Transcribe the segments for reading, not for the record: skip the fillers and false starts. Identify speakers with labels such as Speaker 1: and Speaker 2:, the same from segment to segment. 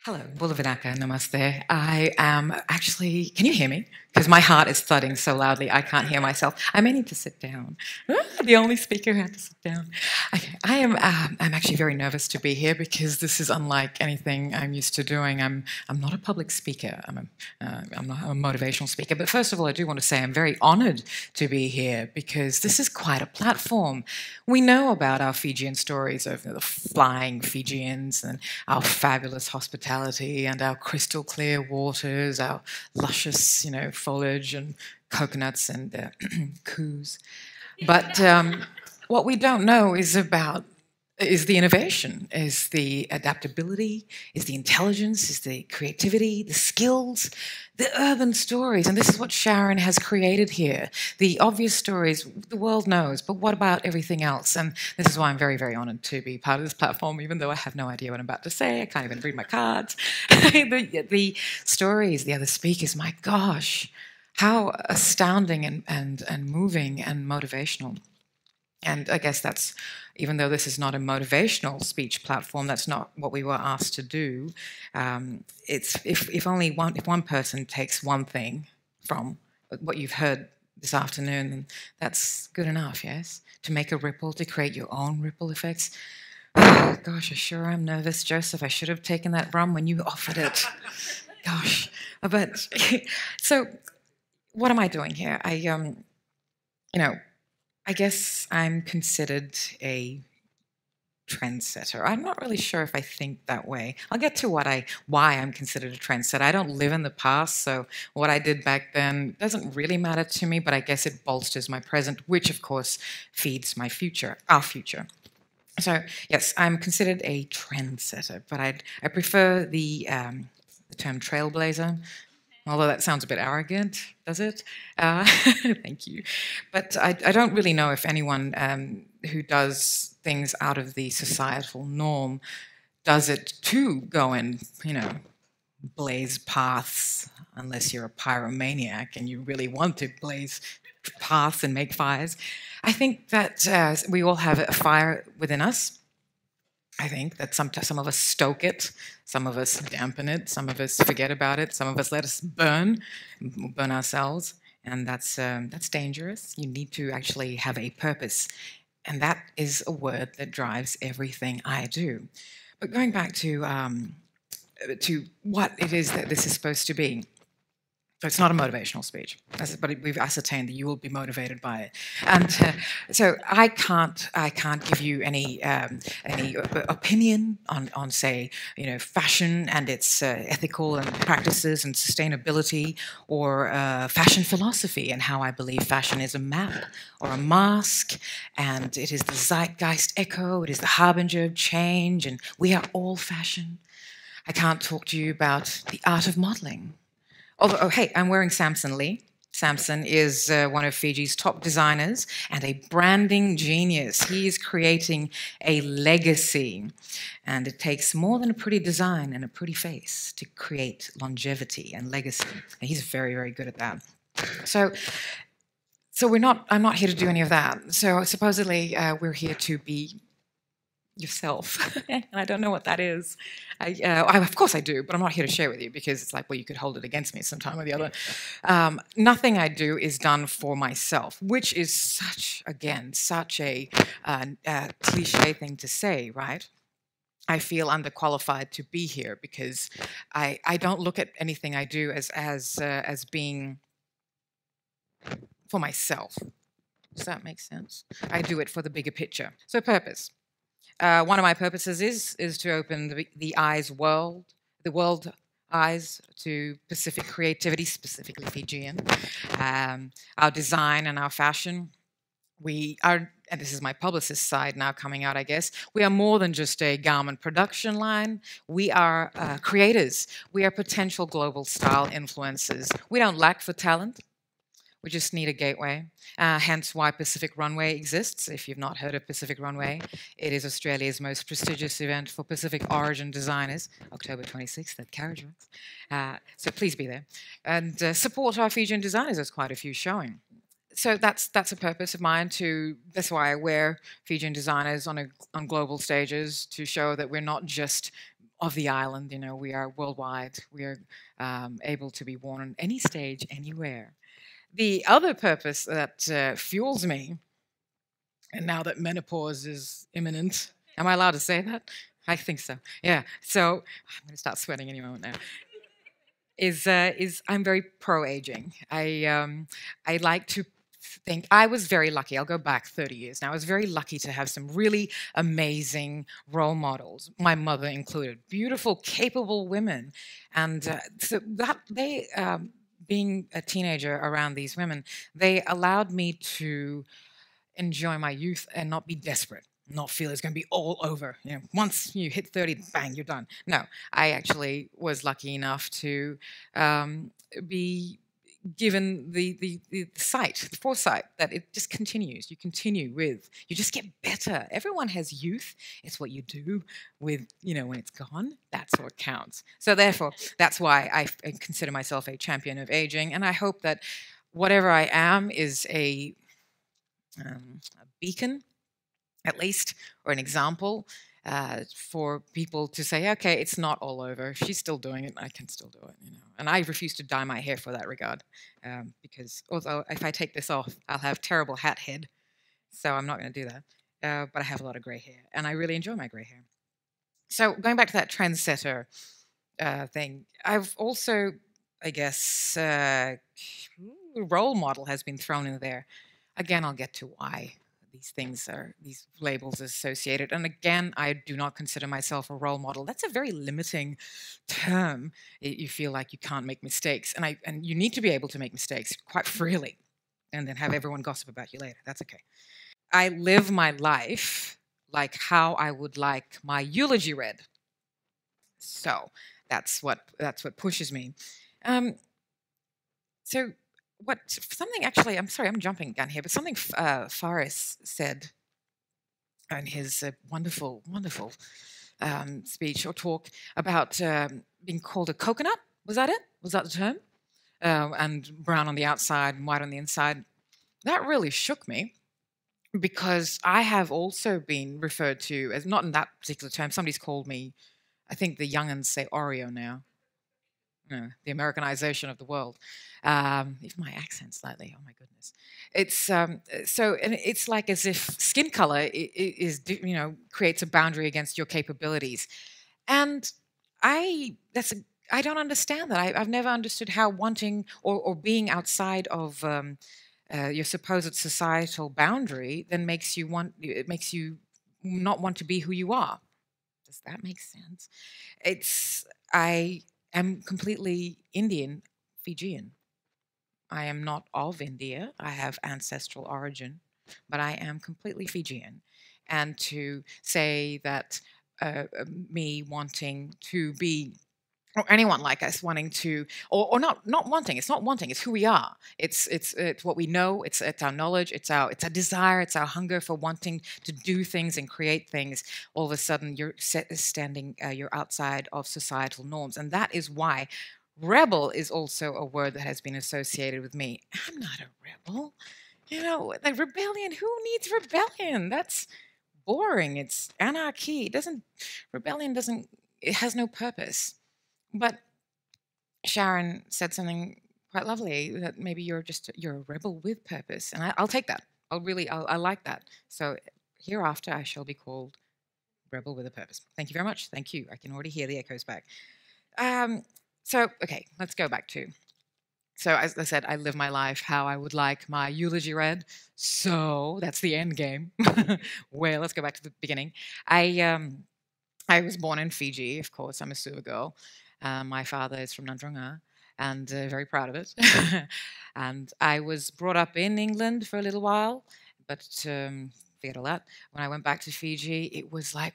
Speaker 1: Hello, Bulavinaka, namaste. I am actually, can you hear me? Because my heart is thudding so loudly I can't hear myself. I may need to sit down. The only speaker who had to sit down. Okay, I'm actually very nervous to be here because this is unlike anything I'm used to doing. I'm not a public speaker. I'm not a motivational speaker. But first of all, I do want to say I'm very honoured to be here because this is quite a platform. We know about our Fijian stories of the flying Fijians and our fabulous hospitality and our crystal clear waters, our luscious, foliage and coconuts and coos. But what we don't know is the innovation, is the adaptability, is the intelligence, is the creativity, the skills, the urban stories. And this is what Sharon has created here. The obvious stories the world knows, but what about everything else? And this is why I'm very, very honoured to be part of this platform, even though I have no idea what I'm about to say. I can't even read my cards. the stories, the other speakers, my gosh, how astounding and moving and motivational. And I guess that's, even though this is not a motivational speech platform, that's not what we were asked to do. If one person takes one thing from what you've heard this afternoon, then that's good enough, yes? To make a ripple, to create your own ripple effects. Oh, gosh, I sure am nervous, Joseph. I should have taken that rum when you offered it. Gosh. But, so what am I doing here? I guess I'm considered a trendsetter. I'm not really sure if I think that way. I'll get to why I'm considered a trendsetter. I don't live in the past, so what I did back then doesn't really matter to me, but I guess it bolsters my present, which of course feeds my future, our future. So yes, I'm considered a trendsetter, but I prefer the term trailblazer. Although that sounds a bit arrogant, does it? Thank you. But I don't really know if anyone who does things out of the societal norm does it to go and, blaze paths, unless you're a pyromaniac and you really want to blaze paths and make fires. I think that we all have a fire within us. I think that some of us stoke it, some of us dampen it, some of us forget about it, some of us let us burn ourselves, and that's dangerous. You need to actually have a purpose, and that is a word that drives everything I do. But going back to what it is that this is supposed to be. So it's not a motivational speech, but we've ascertained that you will be motivated by it. And so I can't give you any opinion on say, fashion and its ethical and practices and sustainability, or fashion philosophy and how I believe fashion is a map or a mask, and it is the zeitgeist echo, it is the harbinger of change, and we are all fashion. I can't talk to you about the art of modeling. Although, oh, hey, I'm wearing Samson Lee. Samson is one of Fiji's top designers and a branding genius. He is creating a legacy. And it takes more than a pretty design and a pretty face to create longevity and legacy. And he's very, very good at that. So I'm not here to do any of that. So supposedly we're here to be yourself. And I don't know what that is. Of course I do, but I'm not here to share with you because it's like, well, you could hold it against me sometime or the other. Nothing I do is done for myself, which is such a cliche thing to say, right? I feel underqualified to be here because I don't look at anything I do as being for myself. Does that make sense? I do it for the bigger picture. So purpose. One of my purposes is to open the world eyes to Pacific creativity, specifically Fijian. Our design and our fashion, and this is my Publicist side now coming out, I guess, we are more than just a garment production line. We are creators. We are potential global style influencers. We don't lack for talent. We just need a gateway, hence why Pacific Runway exists. If you've not heard of Pacific Runway, it is Australia's most prestigious event for Pacific origin designers, October 26th at Carriage Works. So please be there. And support our Fijian designers, there's quite a few showing. So that's a purpose of mine. That's why I wear Fijian designers on global stages, to show that we're not just of the island. You know, we are worldwide. We are able to be worn on any stage, anywhere. The other purpose that fuels me, and now that menopause is imminent, am I allowed to say that? I think so. Yeah. So I'm going to start sweating any moment now. Is I'm very pro aging. I like to think I was very lucky. I'll go back 30 years now. I was very lucky to have some really amazing role models, my mother included, beautiful, capable women, and so that they. Being a teenager around these women, they allowed me to enjoy my youth and not be desperate, not feel it's going to be all over. You know, once you hit 30, bang, you're done. No, I actually was lucky enough to be given the sight, the foresight that it just continues. You continue with, you just get better. Everyone has youth. It's what you do with, you know, when it's gone. That's what counts. So therefore, that's why I consider myself a champion of aging. And I hope that whatever I am is a beacon, at least, or an example for people to say, okay, it's not all over. If she's still doing it, I can still do it. You know, and I refuse to dye my hair for that regard, because although if I take this off, I'll have terrible hat head, so I'm not going to do that. But I have a lot of grey hair, and I really enjoy my grey hair. So going back to that trendsetter thing, I've also, I guess, role model has been thrown in there. Again, I'll get to why these things are, these labels associated. And again, I do not consider myself a role model. That's a very limiting term. You feel like you can't make mistakes. And you need to be able to make mistakes quite freely and then have everyone gossip about you later. That's okay. I live my life like how I would like my eulogy read. So that's what pushes me. So something actually, I'm sorry, I'm jumping down here, but something Faris said in his wonderful, wonderful speech or talk about being called a coconut. Was that it? Was that the term? And brown on the outside and white on the inside. That really shook me because I have also been referred to as, not in that particular term, somebody's called me, I think the young'uns say Oreo now. The Americanization of the world. Even my accent slightly. Oh my goodness! It's and it's like as if skin color is creates a boundary against your capabilities, and I don't understand that. I've never understood how wanting or being outside of your supposed societal boundary then makes you not want to be who you are. Does that make sense? I am completely Indian, Fijian. I am not of India. I have ancestral origin, but I am completely Fijian. And to say that me wanting to be, or anyone like us wanting to, or not wanting. It's not wanting. It's who we are. It's what we know. It's our knowledge. It's our desire. It's our hunger for wanting to do things and create things. All of a sudden, you're outside of societal norms, and that is why rebel is also a word that has been associated with me. I'm not a rebel. You know, like rebellion. Who needs rebellion? That's boring. It's anarchy. Rebellion doesn't. It has no purpose. But Sharon said something quite lovely, that maybe you're a rebel with purpose, and I'll take that. I like that. So hereafter, I shall be called rebel with a purpose. Thank you very much. Thank you. I can already hear the echoes back. So okay, let's go back to. So as I said, I live my life how I would like my eulogy read. So that's the end game. Well, let's go back to the beginning. I was born in Fiji, of course. I'm a Suva girl. My father is from Nandrunga, and very proud of it. And I was brought up in England for a little while, but forget all that. When I went back to Fiji, it was like,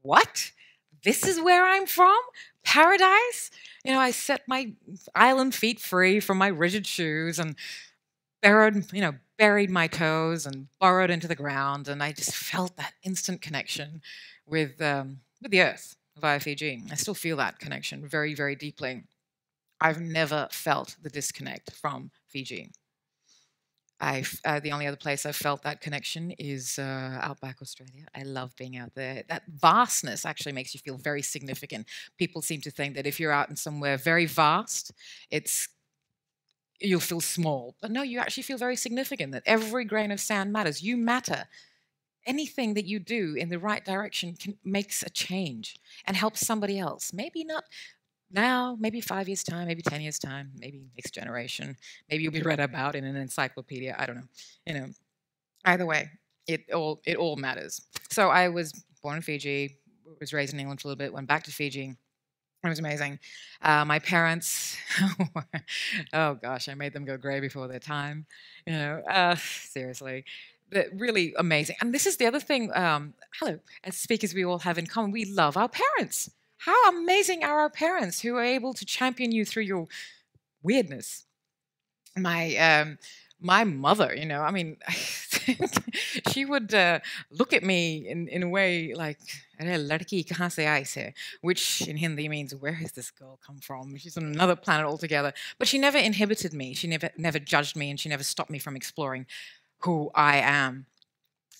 Speaker 1: what? This is where I'm from? Paradise? You know, I set my island feet free from my rigid shoes and buried my toes and burrowed into the ground, and I just felt that instant connection with the earth via Fiji. I still feel that connection very, very deeply. I've never felt the disconnect from Fiji. The only other place I've felt that connection is outback Australia. I love being out there. That vastness actually makes you feel very significant. People seem to think that if you're out in somewhere very vast, you'll feel small. But no, you actually feel very significant, that every grain of sand matters. You matter. Anything that you do in the right direction makes a change and helps somebody else. Maybe not now, maybe 5 years' time, maybe 10 years' time, maybe next generation. Maybe you'll be read about in an encyclopedia. I don't know. Either way, it all matters. So I was born in Fiji, was raised in England for a little bit, went back to Fiji. It was amazing. My parents, oh gosh, I made them go grey before their time. Seriously. Really amazing. And this is the other thing, hello, as speakers we all have in common, we love our parents. How amazing are our parents who are able to champion you through your weirdness? My mother, I mean, she would look at me in a way like, "Arey ladki kahan se aayi se?" Which in Hindi means, "Where has this girl come from? She's on another planet altogether." But she never inhibited me. She never judged me, and she never stopped me from exploring who I am.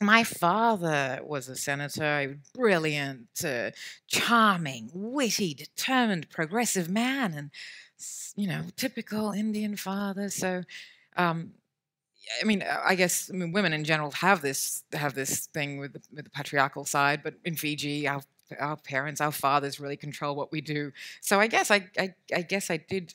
Speaker 1: My father was a senator, a brilliant, charming, witty, determined, progressive man, and typical Indian father. So, I mean, I guess women in general have this thing with the patriarchal side, but in Fiji, our parents, our fathers, really control what we do. So I guess I did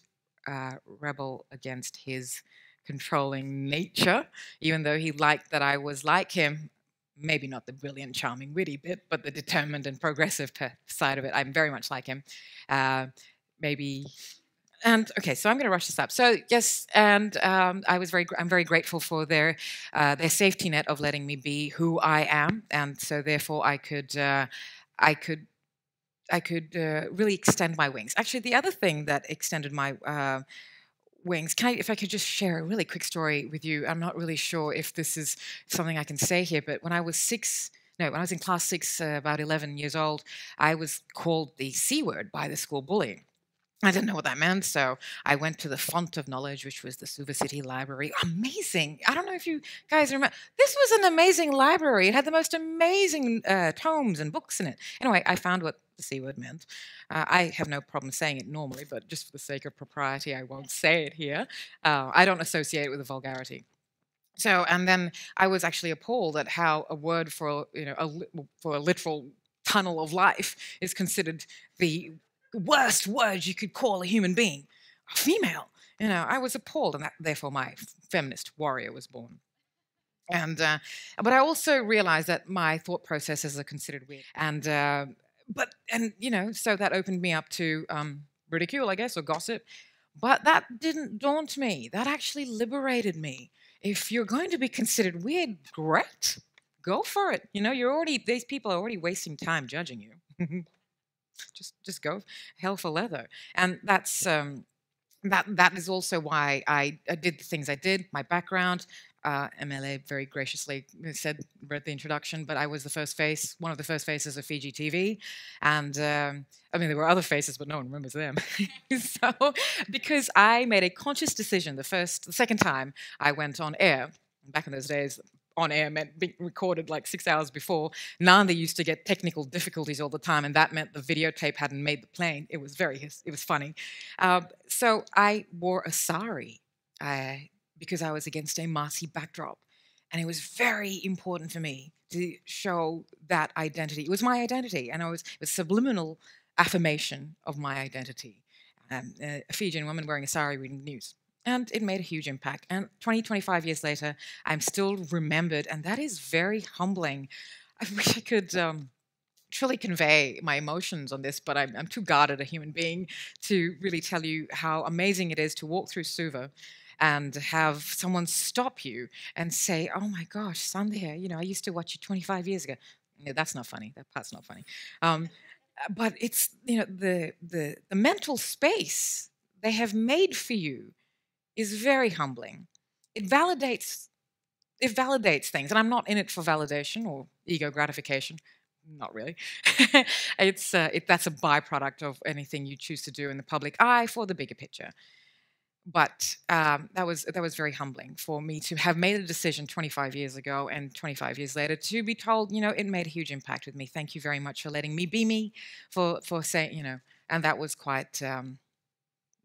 Speaker 1: rebel against his controlling nature, even though he liked that I was like him. Maybe not the brilliant, charming, witty bit, but the determined and progressive side of it. I'm very much like him. Maybe. And okay, so I'm going to rush this up. So yes, and I'm very grateful for their safety net of letting me be who I am, and so therefore I could really extend my wings. Actually, the other thing that extended my wings. If I could just share a really quick story with you. I'm not really sure if this is something I can say here, but when I was in class 6, about 11 years old, I was called the C word by the school bully. I didn't know what that meant, so I went to the font of knowledge, which was the Suva City Library. Amazing. I don't know if you guys remember. This was an amazing library. It had the most amazing tomes and books in it. Anyway, I found what the C word meant. I have no problem saying it normally, but just for the sake of propriety, I won't say it here. I don't associate it with a vulgarity. So, and then I was actually appalled at how a word for a literal tunnel of life is considered the worst word you could call a human being, a female. I was appalled, and therefore my feminist warrior was born. And but I also realized that my thought processes are considered weird, and so that opened me up to ridicule, I guess, or gossip. But that didn't daunt me. That actually liberated me. If you're going to be considered weird, great, go for it. These people are already wasting time judging you. Just go hell for leather. And that's that is also why I did the things I did. My background, MLA very graciously read the introduction, but I was one of the first faces of Fiji TV, and I mean there were other faces, but no one remembers them. So because I made a conscious decision the second time I went on air, back in those days, on air meant being recorded like 6 hours before. Nanda used to get technical difficulties all the time, and that meant the videotape hadn't made the plane. It was funny. So I wore a sari because I was against a Marsi backdrop, and it was very important for me to show that identity. It was my identity, and it was subliminal affirmation of my identity. A Fijian woman wearing a sari reading the news. And it made a huge impact. And 25 years later, I'm still remembered. And that is very humbling. I wish I could truly convey my emotions on this, but I'm too guarded a human being to really tell you how amazing it is to walk through Suva and have someone stop you and say, "Oh my gosh, Sandhya, I used to watch you 25 years ago." No, that's not funny. That part's not funny. But it's, the mental space they have made for you is very humbling. It validates things, and I'm not in it for validation or ego gratification. Not really. That's a byproduct of anything you choose to do in the public eye for the bigger picture. but that was very humbling for me to have made a decision 25 years ago and 25 years later to be told, it made a huge impact with me. Thank you very much for letting me be me, for saying, and that was quite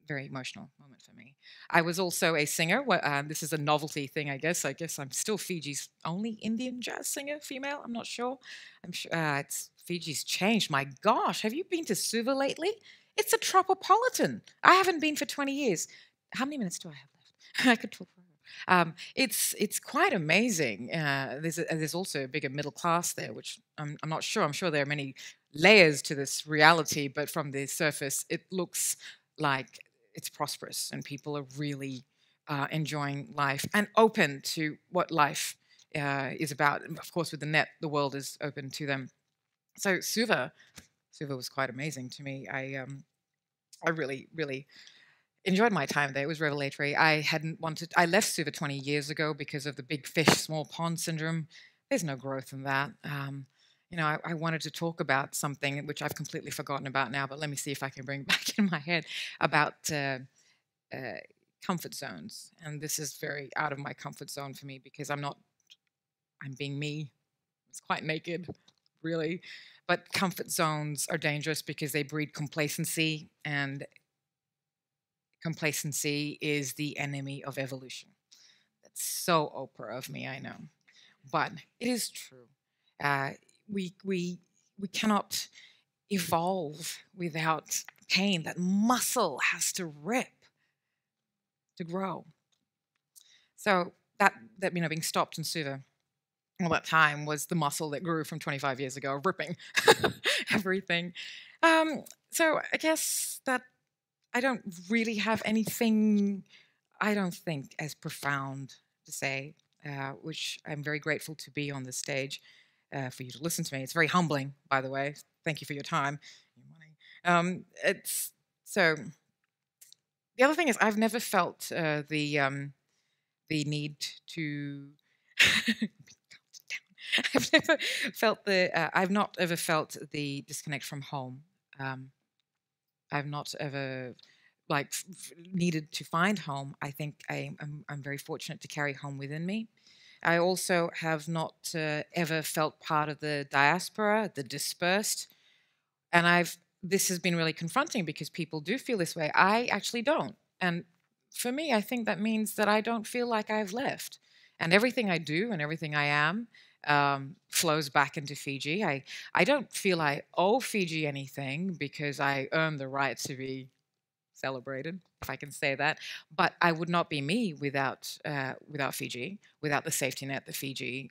Speaker 1: very emotional moment for me. I was also a singer. This is a novelty thing, I guess. I guess I'm still Fiji's only Indian jazz singer, female. I'm not sure. I'm sure it's Fiji's changed. My gosh, have you been to Suva lately? It's a tropopolitan. I haven't been for 20 years. How many minutes do I have left? I could talk forever. It's quite amazing. There's also a bigger middle class there, which I'm not sure. I'm sure there are many layers to this reality, but from the surface, it looks like it's prosperous and people are really enjoying life and open to what life is about. And of course, with the net, the world is open to them. So Suva was quite amazing to me. I really, really enjoyed my time there. It was revelatory. I left Suva 20 years ago because of the big fish, small pond syndrome. There's no growth in that. I wanted to talk about something which I've completely forgotten about now, but let me see if I can bring it back in my head about comfort zones. And this is very out of my comfort zone for me because I'm being me. It's quite naked, really. But comfort zones are dangerous because they breed complacency, and complacency is the enemy of evolution. That's so Oprah of me, I know. But it is true. We cannot evolve without pain. That muscle has to rip to grow. So that being stopped in Suva all that time was the muscle that grew from 25 years ago, ripping everything. So I guess that I don't really have anything, I don't think, as profound to say, which I'm very grateful to be on this stage for you to listen to me. It's very humbling, by the way. Thank you for your time, your money. The other thing is I've never felt the need to. I've not ever felt the disconnect from home. I've not ever needed to find home. I think I'm very fortunate to carry home within me. I also have not ever felt part of the diaspora, the dispersed, and this has been really confronting because people do feel this way. I actually don't, and for me, I think that means that I don't feel like I've left, and everything I do and everything I am flows back into Fiji. I don't feel I owe Fiji anything because I earned the right to be celebrated, if I can say that. But I would not be me without Fiji, without the safety net that Fiji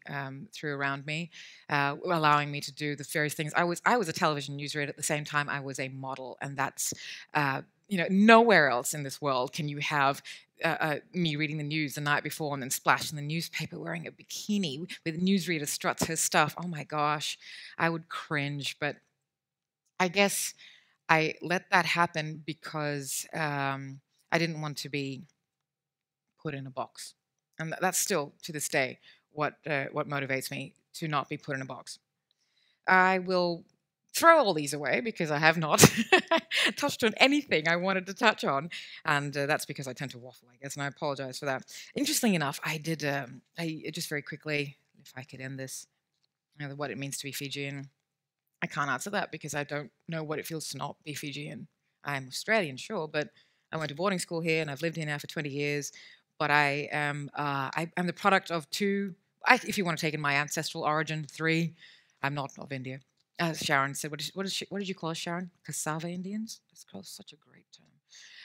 Speaker 1: threw around me, allowing me to do the various things. I was a television newsreader at the same time. I was a model, and that's nowhere else in this world can you have me reading the news the night before and then splash in the newspaper wearing a bikini with a newsreader struts her stuff. Oh my gosh, I would cringe. But I guess I let that happen because I didn't want to be put in a box, and that's still to this day what motivates me to not be put in a box. I will throw all these away because I have not touched on anything I wanted to touch on, and that's because I tend to waffle, I guess, and I apologize for that. Interestingly enough, I did. I just very quickly, if I could end this, what it means to be Fijian. I can't answer that because I don't know what it feels to not be Fijian. I'm Australian, sure, but I went to boarding school here and I've lived here now for 20 years. But I am I'm the product of two, if you want to take in my ancestral origin, three. I'm not of India. As Sharon said, what did you call us, Sharon? Cassava Indians? That's such a great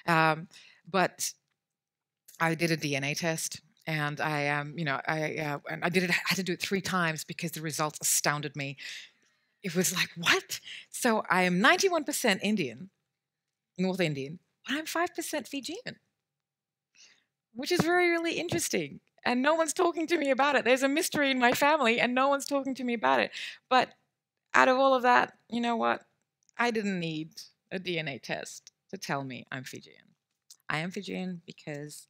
Speaker 1: term. But I did a DNA test. And I am, and I had to do it 3 times because the results astounded me. It was like, what? So I am 91% Indian, North Indian, but I'm 5% Fijian, which is very, really interesting. And no one's talking to me about it. There's a mystery in my family, and no one's talking to me about it. But out of all of that, you know what? I didn't need a DNA test to tell me I'm Fijian. I am Fijian because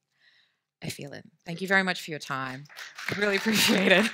Speaker 1: I feel it. Thank you very much for your time. I really appreciate it.